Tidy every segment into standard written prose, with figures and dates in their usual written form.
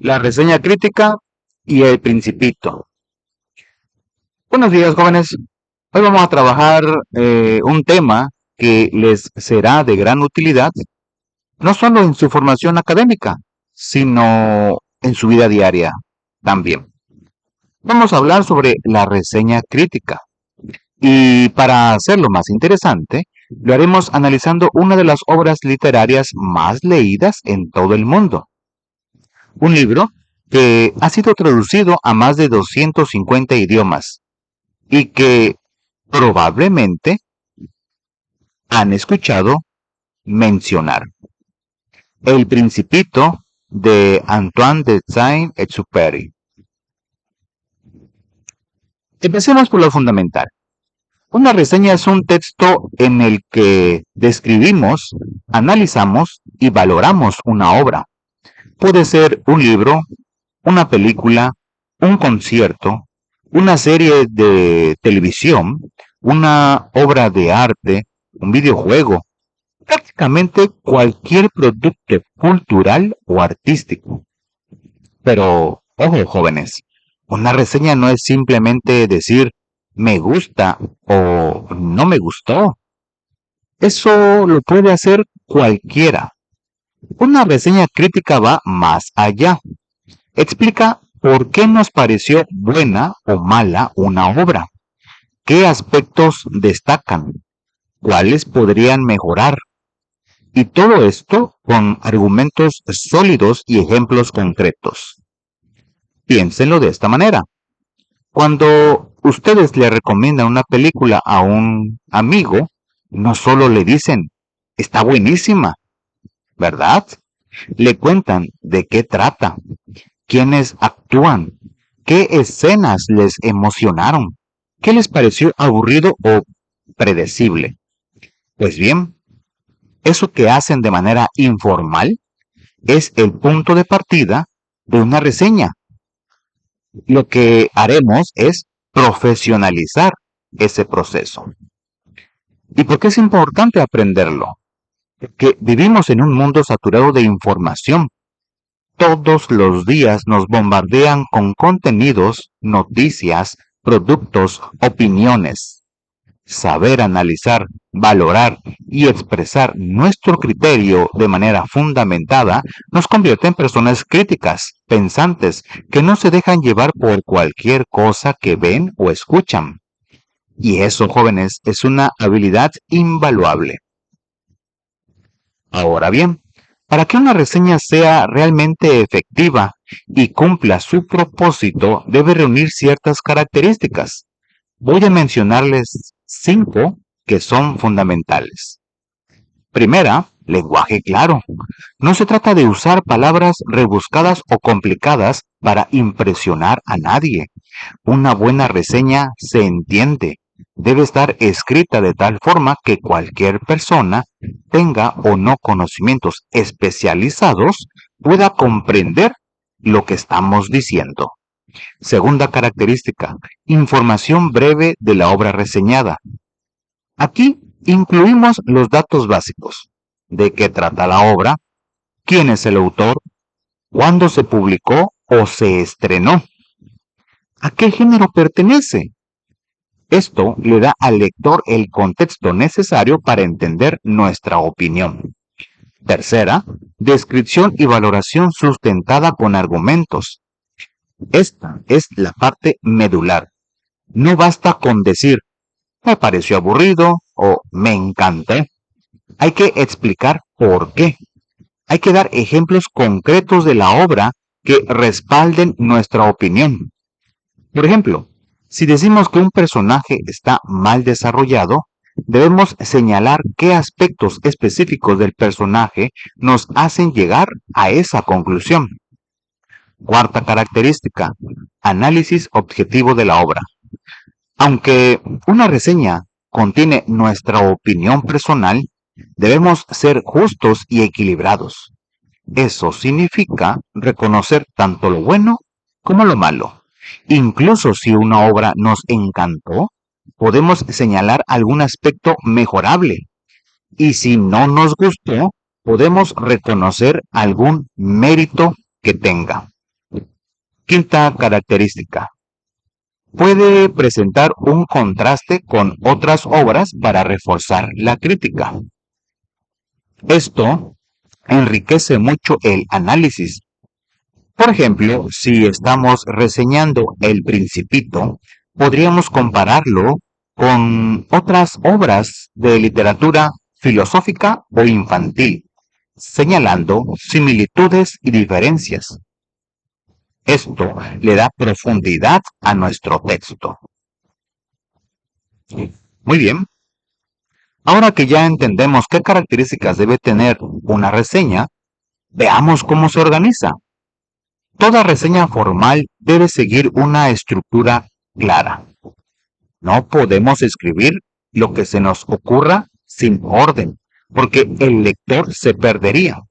La reseña crítica y el principito. Buenos días, jóvenes. Hoy vamos a trabajar un tema que les será de gran utilidad, no solo en su formación académica, sino en su vida diaria también. Vamos a hablar sobre la reseña crítica. Y para hacerlo más interesante, lo haremos analizando una de las obras literarias más leídas en todo el mundo. Un libro que ha sido traducido a más de 250 idiomas y que probablemente han escuchado mencionar. El Principito de Antoine de Saint-Exupéry. Empecemos por lo fundamental. Una reseña es un texto en el que describimos, analizamos y valoramos una obra. Puede ser un libro, una película, un concierto, una serie de televisión, una obra de arte, un videojuego, prácticamente cualquier producto cultural o artístico. Pero, ojo, jóvenes, una reseña no es simplemente decir me gusta o no me gustó. Eso lo puede hacer cualquiera. Una reseña crítica va más allá. Explica por qué nos pareció buena o mala una obra, qué aspectos destacan, cuáles podrían mejorar, y todo esto con argumentos sólidos y ejemplos concretos. Piénsenlo de esta manera. Cuando ustedes le recomiendan una película a un amigo, no solo le dicen, está buenísima, ¿verdad? Le cuentan de qué trata, quiénes actúan, qué escenas les emocionaron, qué les pareció aburrido o predecible. Pues bien, eso que hacen de manera informal es el punto de partida de una reseña. Lo que haremos es profesionalizar ese proceso. ¿Y por qué es importante aprenderlo? Porque vivimos en un mundo saturado de información. Todos los días nos bombardean con contenidos, noticias, productos, opiniones. Saber analizar, valorar y expresar nuestro criterio de manera fundamentada nos convierte en personas críticas, pensantes, que no se dejan llevar por cualquier cosa que ven o escuchan. Y eso, jóvenes, es una habilidad invaluable. Ahora bien, para que una reseña sea realmente efectiva y cumpla su propósito, debe reunir ciertas características. Voy a mencionarles 5 que son fundamentales. Primera, lenguaje claro. No se trata de usar palabras rebuscadas o complicadas para impresionar a nadie. Una buena reseña se entiende. Debe estar escrita de tal forma que cualquier persona, tenga o no conocimientos especializados, pueda comprender lo que estamos diciendo. Segunda característica, información breve de la obra reseñada. Aquí incluimos los datos básicos, de qué trata la obra, quién es el autor, cuándo se publicó o se estrenó, a qué género pertenece. Esto le da al lector el contexto necesario para entender nuestra opinión. Tercera, descripción y valoración sustentada con argumentos. Esta es la parte medular. No basta con decir, me pareció aburrido o me encantó. Hay que explicar por qué. Hay que dar ejemplos concretos de la obra que respalden nuestra opinión. Por ejemplo, si decimos que un personaje está mal desarrollado, debemos señalar qué aspectos específicos del personaje nos hacen llegar a esa conclusión. Cuarta característica, análisis objetivo de la obra. Aunque una reseña contiene nuestra opinión personal, debemos ser justos y equilibrados. Eso significa reconocer tanto lo bueno como lo malo. Incluso si una obra nos encantó, podemos señalar algún aspecto mejorable. Y si no nos gustó, podemos reconocer algún mérito que tenga. Quinta característica. Puede presentar un contraste con otras obras para reforzar la crítica. Esto enriquece mucho el análisis. Por ejemplo, si estamos reseñando El Principito, podríamos compararlo con otras obras de literatura filosófica o infantil, señalando similitudes y diferencias. Esto le da profundidad a nuestro texto. Muy bien. Ahora que ya entendemos qué características debe tener una reseña, veamos cómo se organiza. Toda reseña formal debe seguir una estructura clara. No podemos escribir lo que se nos ocurra sin orden, porque el lector se perdería.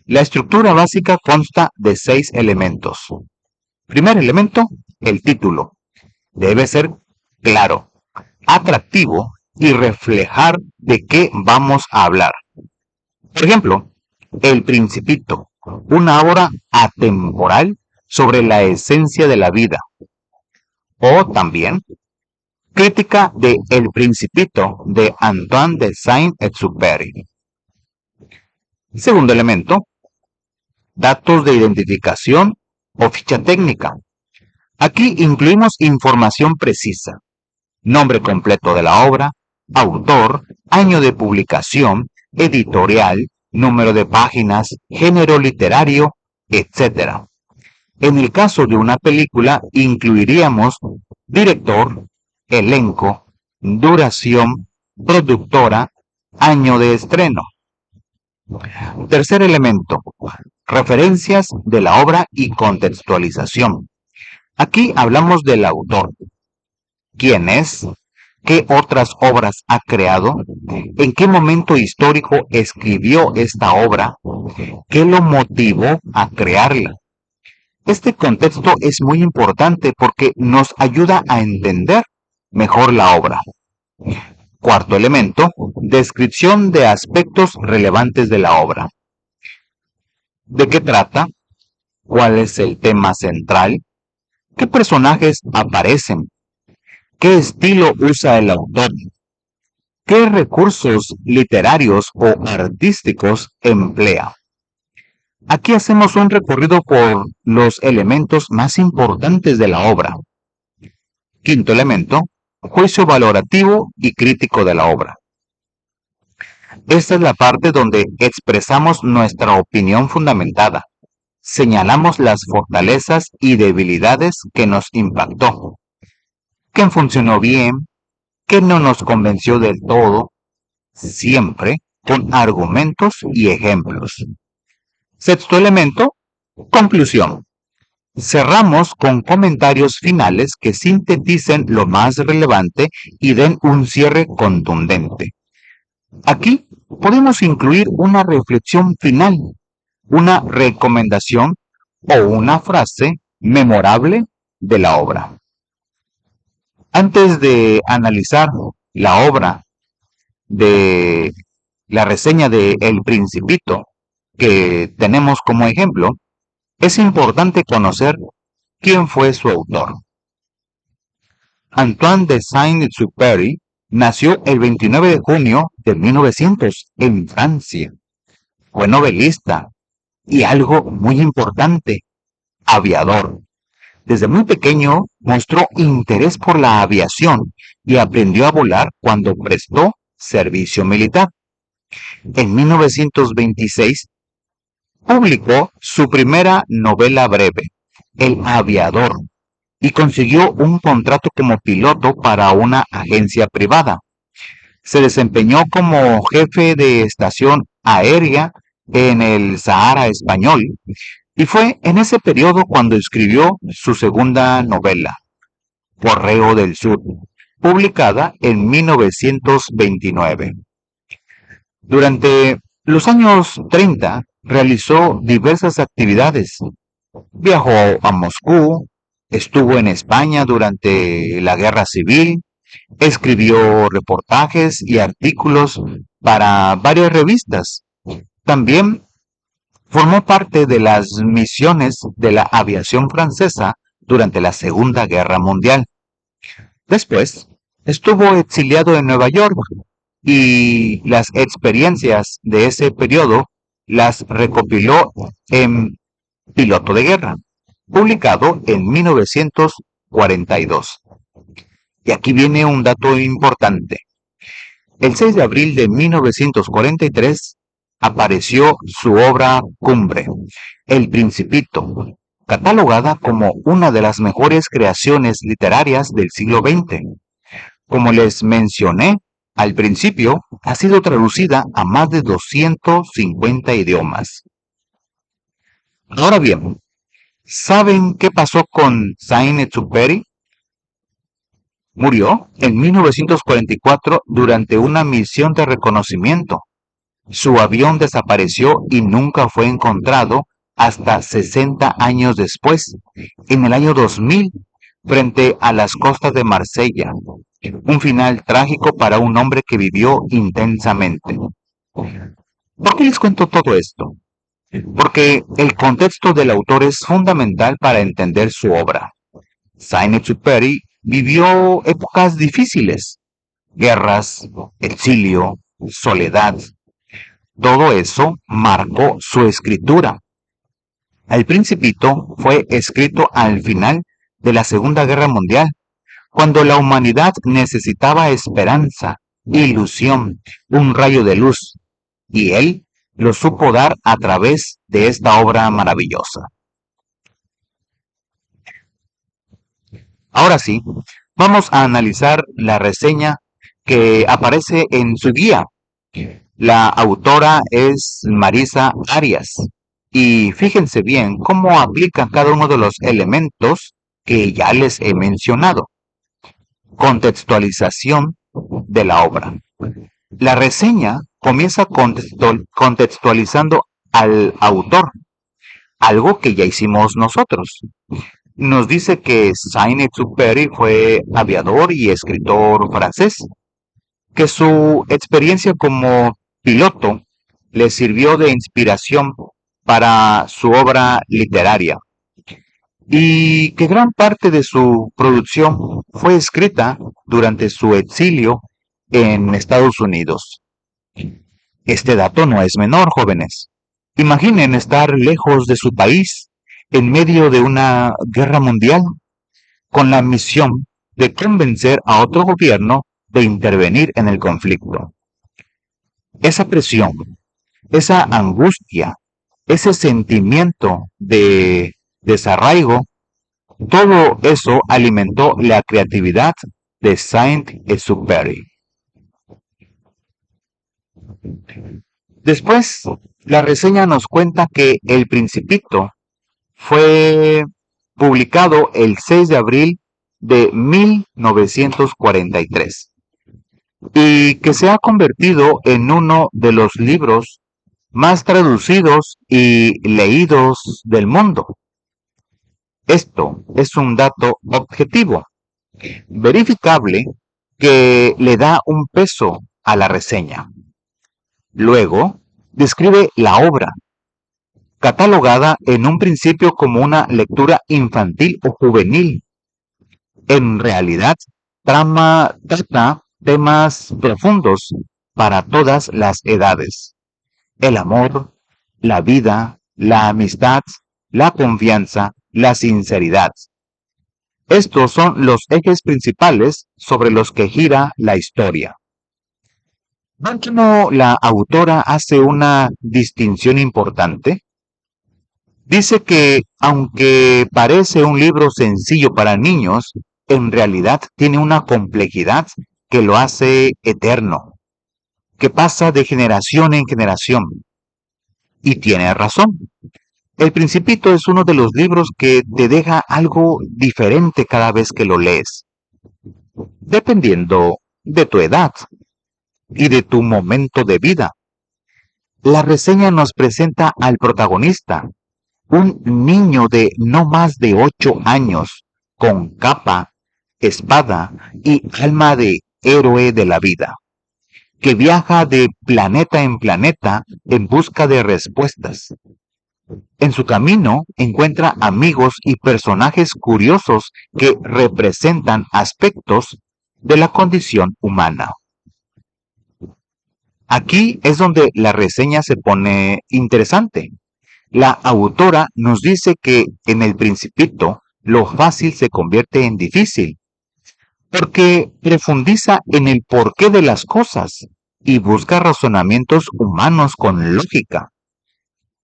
La estructura básica consta de 6 elementos. Primer elemento, el título. Debe ser claro, atractivo y reflejar de qué vamos a hablar. Por ejemplo, El Principito, una obra atemporal sobre la esencia de la vida. O también, crítica de El Principito de Antoine de Saint-Exupéry. Segundo elemento, datos de identificación o ficha técnica. Aquí incluimos información precisa, nombre completo de la obra, autor, año de publicación, editorial, número de páginas, género literario, etc. En el caso de una película, incluiríamos director, elenco, duración, productora, año de estreno. Tercer elemento, referencias de la obra y contextualización. Aquí hablamos del autor. ¿Quién es? ¿Qué otras obras ha creado? ¿En qué momento histórico escribió esta obra? ¿Qué lo motivó a crearla? Este contexto es muy importante porque nos ayuda a entender mejor la obra. Cuarto elemento, descripción de aspectos relevantes de la obra. ¿De qué trata? ¿Cuál es el tema central? ¿Qué personajes aparecen? ¿Qué estilo usa el autor? ¿Qué recursos literarios o artísticos emplea? Aquí hacemos un recorrido por los elementos más importantes de la obra. Quinto elemento, juicio valorativo y crítico de la obra. Esta es la parte donde expresamos nuestra opinión fundamentada. Señalamos las fortalezas y debilidades que nos impactó. ¿Qué funcionó bien? ¿Qué no nos convenció del todo? Siempre con argumentos y ejemplos. Sexto elemento, conclusión. Cerramos con comentarios finales que sinteticen lo más relevante y den un cierre contundente. Aquí podemos incluir una reflexión final, una recomendación o una frase memorable de la obra. Antes de analizar la obra de la reseña de El Principito, que tenemos como ejemplo, es importante conocer quién fue su autor. Antoine de Saint-Exupéry nació el 29 de junio de 1900 en Francia. Fue novelista y algo muy importante, aviador. Desde muy pequeño mostró interés por la aviación y aprendió a volar cuando prestó servicio militar. En 1926 publicó su primera novela breve, El aviador, y consiguió un contrato como piloto para una agencia privada. Se desempeñó como jefe de estación aérea en el Sahara español y fue en ese periodo cuando escribió su segunda novela, Correo del Sur, publicada en 1929. Durante los años 30 realizó diversas actividades. Viajó a Moscú, estuvo en España durante la Guerra Civil, escribió reportajes y artículos para varias revistas. También Formó parte de las misiones de la aviación francesa durante la Segunda Guerra Mundial. Después, estuvo exiliado en Nueva York y las experiencias de ese periodo las recopiló en Piloto de Guerra, publicado en 1942. Y aquí viene un dato importante. El 6 de abril de 1943 apareció su obra cumbre, El Principito, catalogada como una de las mejores creaciones literarias del siglo XX. Como les mencioné al principio, ha sido traducida a más de 250 idiomas. Ahora bien, ¿saben qué pasó con Saint-Exupéry? Murió en 1944 durante una misión de reconocimiento. Su avión desapareció y nunca fue encontrado hasta 60 años después, en el año 2000, frente a las costas de Marsella. Un final trágico para un hombre que vivió intensamente. ¿Por qué les cuento todo esto? Porque el contexto del autor es fundamental para entender su obra. Saint-Exupéry vivió épocas difíciles, guerras, exilio, soledad. Todo eso marcó su escritura. El Principito fue escrito al final de la Segunda Guerra Mundial, cuando la humanidad necesitaba esperanza, ilusión, un rayo de luz, y él lo supo dar a través de esta obra maravillosa. Ahora sí, vamos a analizar la reseña que aparece en su guía. La autora es Marisa Arias. Y fíjense bien cómo aplica cada uno de los elementos que ya les he mencionado. Contextualización de la obra. La reseña comienza contextualizando al autor, algo que ya hicimos nosotros. Nos dice que Saint-Exupéry fue aviador y escritor francés, que su experiencia como piloto le sirvió de inspiración para su obra literaria y que gran parte de su producción fue escrita durante su exilio en Estados Unidos. Este dato no es menor, jóvenes. Imaginen estar lejos de su país en medio de una guerra mundial con la misión de convencer a otro gobierno de intervenir en el conflicto. Esa presión, esa angustia, ese sentimiento de desarraigo, todo eso alimentó la creatividad de Saint-Exupéry. Después, la reseña nos cuenta que El Principito fue publicado el 6 de abril de 1943 y que se ha convertido en uno de los libros más traducidos y leídos del mundo. Esto es un dato objetivo, verificable, que le da un peso a la reseña. Luego, describe la obra, catalogada en un principio como una lectura infantil o juvenil. En realidad, trata temas profundos para todas las edades. El amor, la vida, la amistad, la confianza, la sinceridad. Estos son los ejes principales sobre los que gira la historia. ¿Ven cómo la autora hace una distinción importante? Dice que, aunque parece un libro sencillo para niños, en realidad tiene una complejidad que lo hace eterno, que pasa de generación en generación. Y tiene razón. El Principito es uno de los libros que te deja algo diferente cada vez que lo lees, dependiendo de tu edad y de tu momento de vida. La reseña nos presenta al protagonista, un niño de no más de 8 años, con capa, espada y alma de héroe de la vida, que viaja de planeta en planeta en busca de respuestas. En su camino encuentra amigos y personajes curiosos que representan aspectos de la condición humana. Aquí es donde la reseña se pone interesante. La autora nos dice que en El Principito lo fácil se convierte en difícil, porque profundiza en el porqué de las cosas y busca razonamientos humanos con lógica.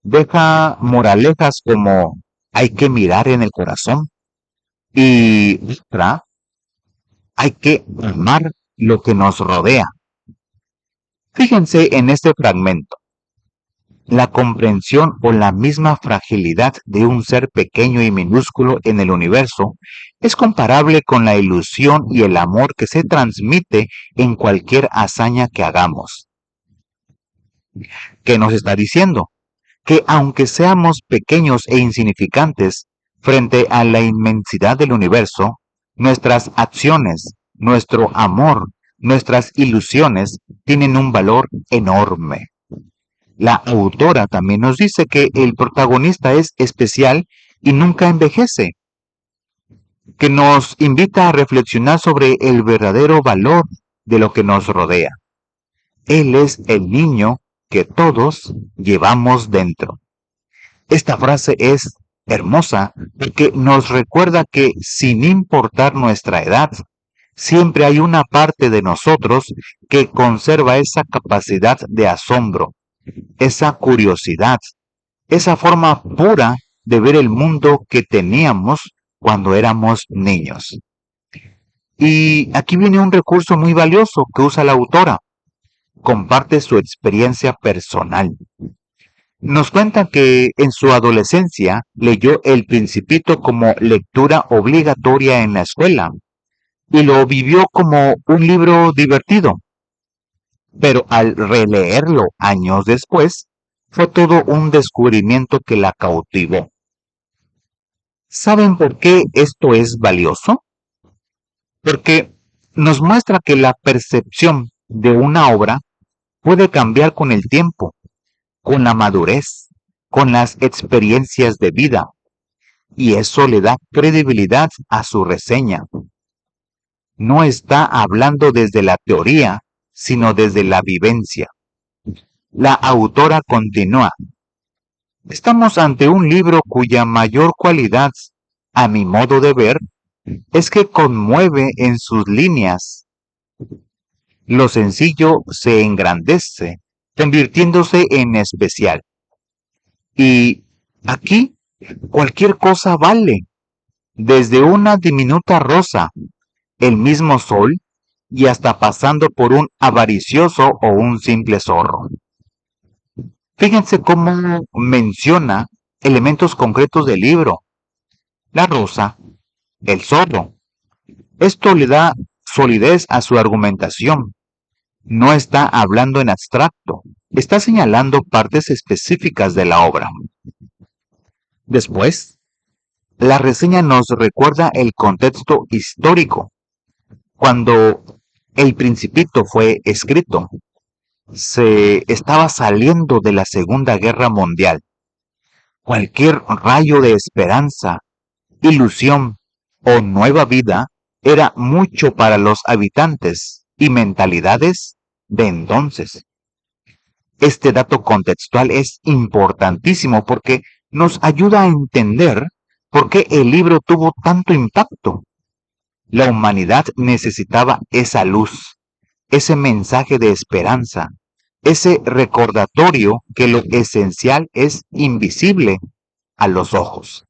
Deja moralejas como hay que mirar en el corazón y otra, hay que amar lo que nos rodea. Fíjense en este fragmento. La comprensión o la misma fragilidad de un ser pequeño y minúsculo en el universo es comparable con la ilusión y el amor que se transmite en cualquier hazaña que hagamos. ¿Qué nos está diciendo? Que aunque seamos pequeños e insignificantes frente a la inmensidad del universo, nuestras acciones, nuestro amor, nuestras ilusiones tienen un valor enorme. La autora también nos dice que el protagonista es especial y nunca envejece, que nos invita a reflexionar sobre el verdadero valor de lo que nos rodea. Él es el niño que todos llevamos dentro. Esta frase es hermosa porque nos recuerda que sin importar nuestra edad, siempre hay una parte de nosotros que conserva esa capacidad de asombro, esa curiosidad, esa forma pura de ver el mundo que teníamos cuando éramos niños. Y aquí viene un recurso muy valioso que usa la autora. Comparte su experiencia personal. Nos cuenta que en su adolescencia leyó El Principito como lectura obligatoria en la escuela y lo vivió como un libro divertido. Pero al releerlo años después, fue todo un descubrimiento que la cautivó. ¿Saben por qué esto es valioso? Porque nos muestra que la percepción de una obra puede cambiar con el tiempo, con la madurez, con las experiencias de vida, y eso le da credibilidad a su reseña. No está hablando desde la teoría, sino desde la vivencia. La autora continúa. Estamos ante un libro cuya mayor cualidad, a mi modo de ver, es que conmueve en sus líneas. Lo sencillo se engrandece, convirtiéndose en especial. Y aquí cualquier cosa vale, desde una diminuta rosa, el mismo sol, y hasta pasando por un avaricioso o un simple zorro. Fíjense cómo menciona elementos concretos del libro. La rosa, el zorro. Esto le da solidez a su argumentación. No está hablando en abstracto, está señalando partes específicas de la obra. Después, la reseña nos recuerda el contexto histórico. Cuando El Principito fue escrito, se estaba saliendo de la Segunda Guerra Mundial. Cualquier rayo de esperanza, ilusión o nueva vida era mucho para los habitantes y mentalidades de entonces. Este dato contextual es importantísimo porque nos ayuda a entender por qué el libro tuvo tanto impacto. La humanidad necesitaba esa luz, ese mensaje de esperanza, ese recordatorio que lo esencial es invisible a los ojos.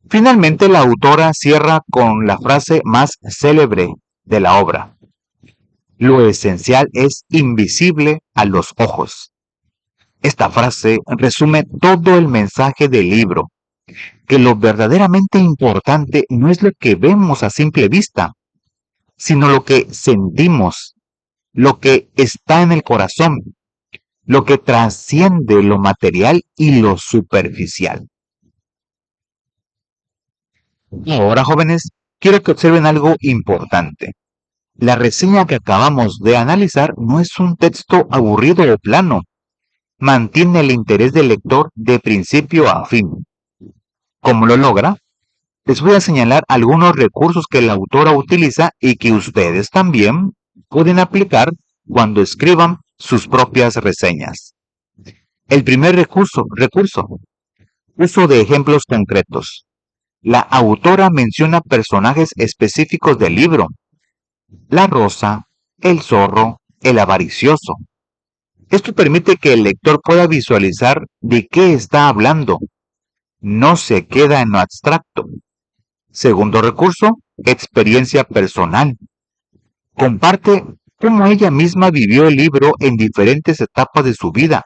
Finalmente, la autora cierra con la frase más célebre de la obra. Lo esencial es invisible a los ojos. Esta frase resume todo el mensaje del libro, que lo verdaderamente importante no es lo que vemos a simple vista, sino lo que sentimos, lo que está en el corazón, lo que trasciende lo material y lo superficial. Ahora, jóvenes, quiero que observen algo importante. La reseña que acabamos de analizar no es un texto aburrido o plano. mantiene el interés del lector de principio a fin. ¿Cómo lo logra? Les voy a señalar algunos recursos que la autora utiliza y que ustedes también pueden aplicar cuando escriban sus propias reseñas. El primer recurso, uso de ejemplos concretos. La autora menciona personajes específicos del libro: la rosa, el zorro, el avaricioso. Esto permite que el lector pueda visualizar de qué está hablando. No se queda en lo abstracto. Segundo recurso, experiencia personal. Comparte cómo ella misma vivió el libro en diferentes etapas de su vida.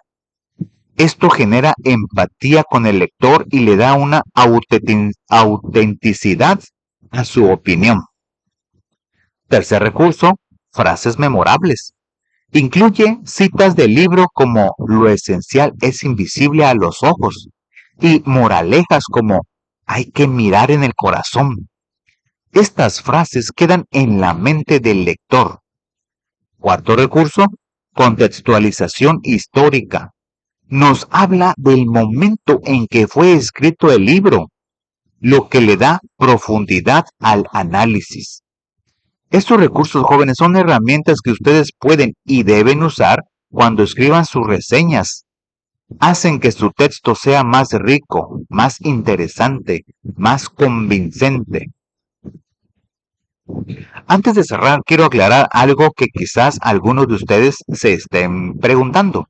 Esto genera empatía con el lector y le da una autenticidad a su opinión. Tercer recurso, frases memorables. Incluye citas del libro como "lo esencial es invisible a los ojos" y moralejas como "hay que mirar en el corazón". Estas frases quedan en la mente del lector. Cuarto recurso, contextualización histórica. Nos habla del momento en que fue escrito el libro, lo que le da profundidad al análisis. Estos recursos, jóvenes, son herramientas que ustedes pueden y deben usar cuando escriban sus reseñas. Hacen que su texto sea más rico, más interesante, más convincente. Antes de cerrar, quiero aclarar algo que quizás algunos de ustedes se estén preguntando.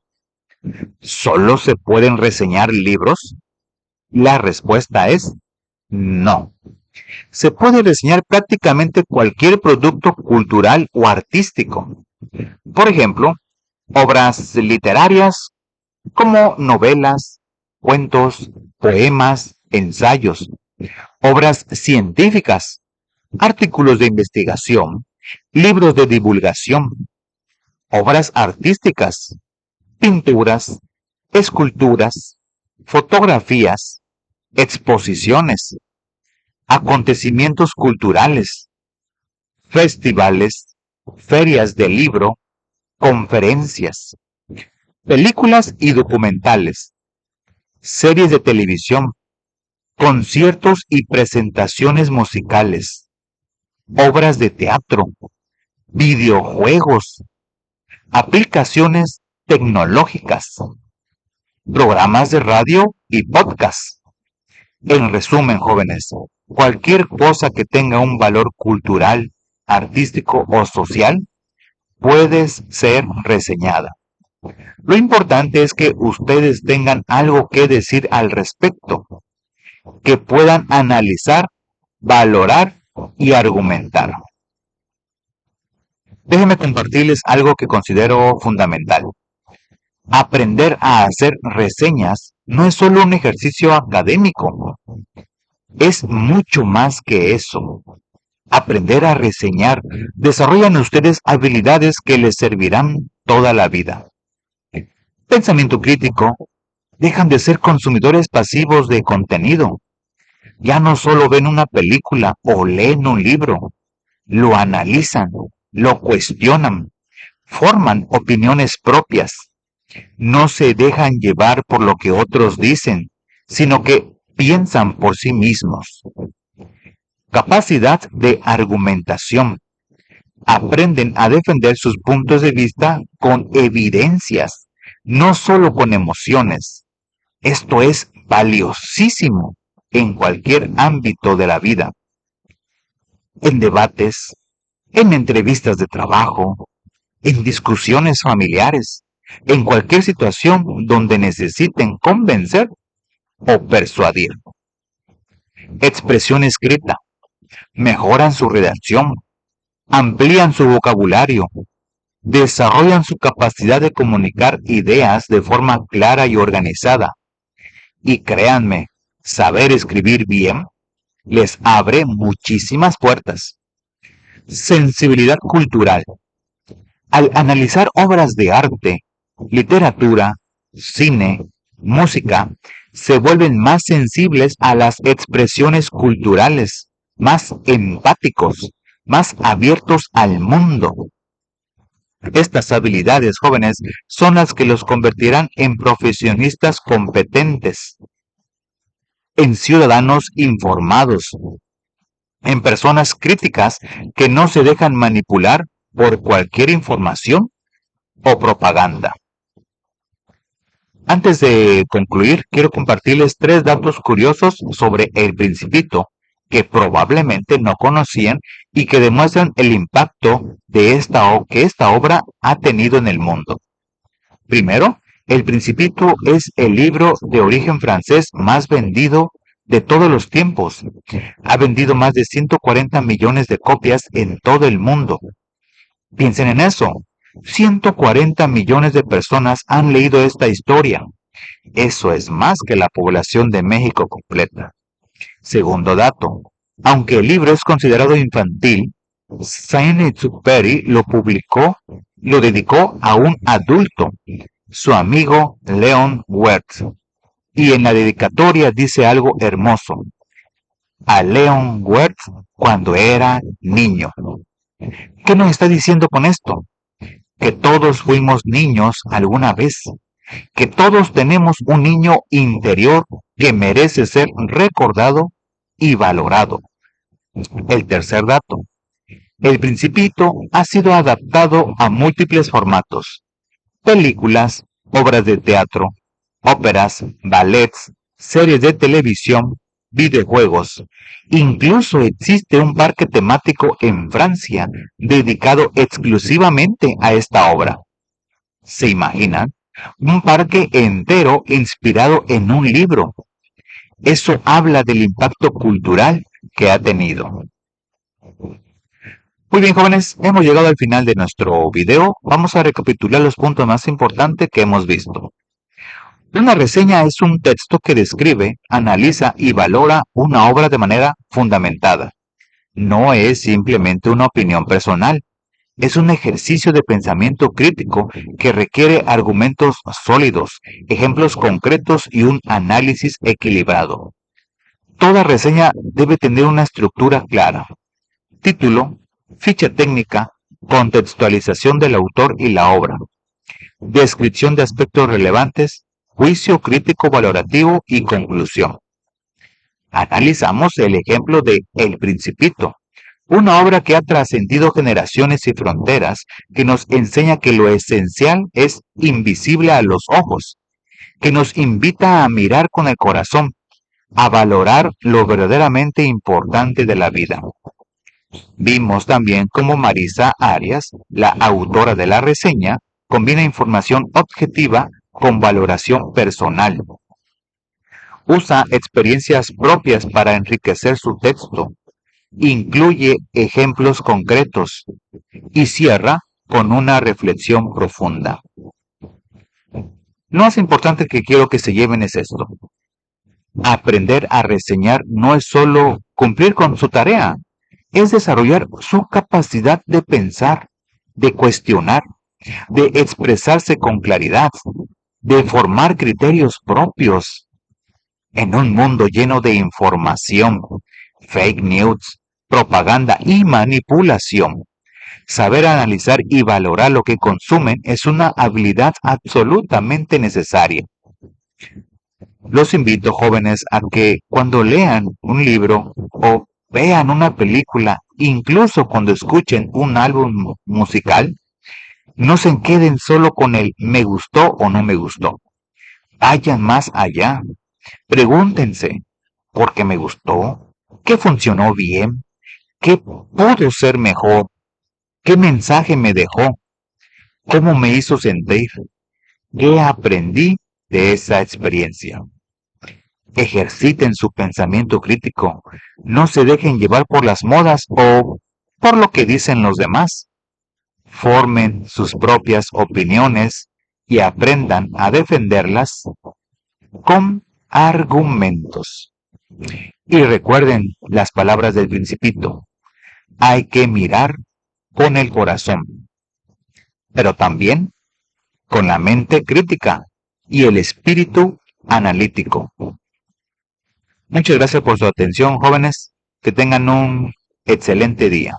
¿Solo se pueden reseñar libros? La respuesta es no. Se puede reseñar prácticamente cualquier producto cultural o artístico. Por ejemplo, obras literarias como novelas, cuentos, poemas, ensayos, obras científicas, artículos de investigación, libros de divulgación, obras artísticas, pinturas, esculturas, fotografías, exposiciones, acontecimientos culturales, festivales, ferias de libro, conferencias, películas y documentales, series de televisión, conciertos y presentaciones musicales, obras de teatro, videojuegos, aplicaciones tecnológicas, programas de radio y podcasts. En resumen, jóvenes, cualquier cosa que tenga un valor cultural, artístico o social puede ser reseñada. Lo importante es que ustedes tengan algo que decir al respecto, que puedan analizar, valorar y argumentar. Déjenme compartirles algo que considero fundamental. Aprender a hacer reseñas no es solo un ejercicio académico, es mucho más que eso. Aprender a reseñar desarrollan ustedes habilidades que les servirán toda la vida. Pensamiento crítico. Dejan de ser consumidores pasivos de contenido. Ya no solo ven una película o leen un libro, lo analizan, lo cuestionan, forman opiniones propias. No se dejan llevar por lo que otros dicen, sino que piensan por sí mismos. Capacidad de argumentación. Aprenden a defender sus puntos de vista con evidencias, no solo con emociones. Esto es valiosísimo en cualquier ámbito de la vida. En debates, en entrevistas de trabajo, en discusiones familiares, en cualquier situación donde necesiten convencer o persuadir. Expresión escrita. Mejoran su redacción, amplían su vocabulario, desarrollan su capacidad de comunicar ideas de forma clara y organizada. Y créanme, saber escribir bien les abre muchísimas puertas. Sensibilidad cultural. Al analizar obras de arte, literatura, cine, música, se vuelven más sensibles a las expresiones culturales, más empáticos, más abiertos al mundo. Estas habilidades, jóvenes, son las que los convertirán en profesionistas competentes, en ciudadanos informados, en personas críticas que no se dejan manipular por cualquier información o propaganda. Antes de concluir, quiero compartirles 3 datos curiosos sobre El Principito que probablemente no conocían y que demuestran el impacto que esta obra ha tenido en el mundo. Primero, El Principito es el libro de origen francés más vendido de todos los tiempos. Ha vendido más de 140 millones de copias en todo el mundo. Piensen en eso. 140 millones de personas han leído esta historia. Eso es más que la población de México completa. Segundo dato. Aunque el libro es considerado infantil, Saint-Exupéry lo dedicó a un adulto, su amigo Leon Werth. Y en la dedicatoria dice algo hermoso. A Leon Werth cuando era niño. ¿Qué nos está diciendo con esto? Que todos fuimos niños alguna vez, que todos tenemos un niño interior que merece ser recordado y valorado. El tercer dato. El Principito ha sido adaptado a múltiples formatos. Películas, obras de teatro, óperas, ballets, series de televisión, videojuegos. Incluso existe un parque temático en Francia dedicado exclusivamente a esta obra. ¿Se imaginan? Un parque entero inspirado en un libro. Eso habla del impacto cultural que ha tenido. Muy bien, jóvenes, hemos llegado al final de nuestro video. Vamos a recapitular los puntos más importantes que hemos visto. Una reseña es un texto que describe, analiza y valora una obra de manera fundamentada. No es simplemente una opinión personal. Es un ejercicio de pensamiento crítico que requiere argumentos sólidos, ejemplos concretos y un análisis equilibrado. Toda reseña debe tener una estructura clara. Título, ficha técnica, contextualización del autor y la obra, descripción de aspectos relevantes, juicio crítico valorativo y conclusión. Analizamos el ejemplo de El Principito, una obra que ha trascendido generaciones y fronteras, que nos enseña que lo esencial es invisible a los ojos, que nos invita a mirar con el corazón, a valorar lo verdaderamente importante de la vida. Vimos también cómo Marisa Arias, la autora de la reseña, combina información objetiva con valoración personal. Usa experiencias propias para enriquecer su texto. Incluye ejemplos concretos y cierra con una reflexión profunda. Lo más importante que quiero que se lleven es esto. Aprender a reseñar no es solo cumplir con su tarea, es desarrollar su capacidad de pensar, de cuestionar, de expresarse con claridad, de formar criterios propios. En un mundo lleno de información, fake news, propaganda y manipulación, saber analizar y valorar lo que consumen es una habilidad absolutamente necesaria. Los invito, jóvenes, a que cuando lean un libro o vean una película, incluso cuando escuchen un álbum musical, no se queden solo con el me gustó o no me gustó. Vayan más allá. Pregúntense, ¿por qué me gustó? ¿Qué funcionó bien? ¿Qué pudo ser mejor? ¿Qué mensaje me dejó? ¿Cómo me hizo sentir? ¿Qué aprendí de esa experiencia? Ejerciten su pensamiento crítico. No se dejen llevar por las modas o por lo que dicen los demás. Formen sus propias opiniones y aprendan a defenderlas con argumentos. Y recuerden las palabras del Principito. Hay que mirar con el corazón, pero también con la mente crítica y el espíritu analítico. Muchas gracias por su atención, jóvenes. Que tengan un excelente día.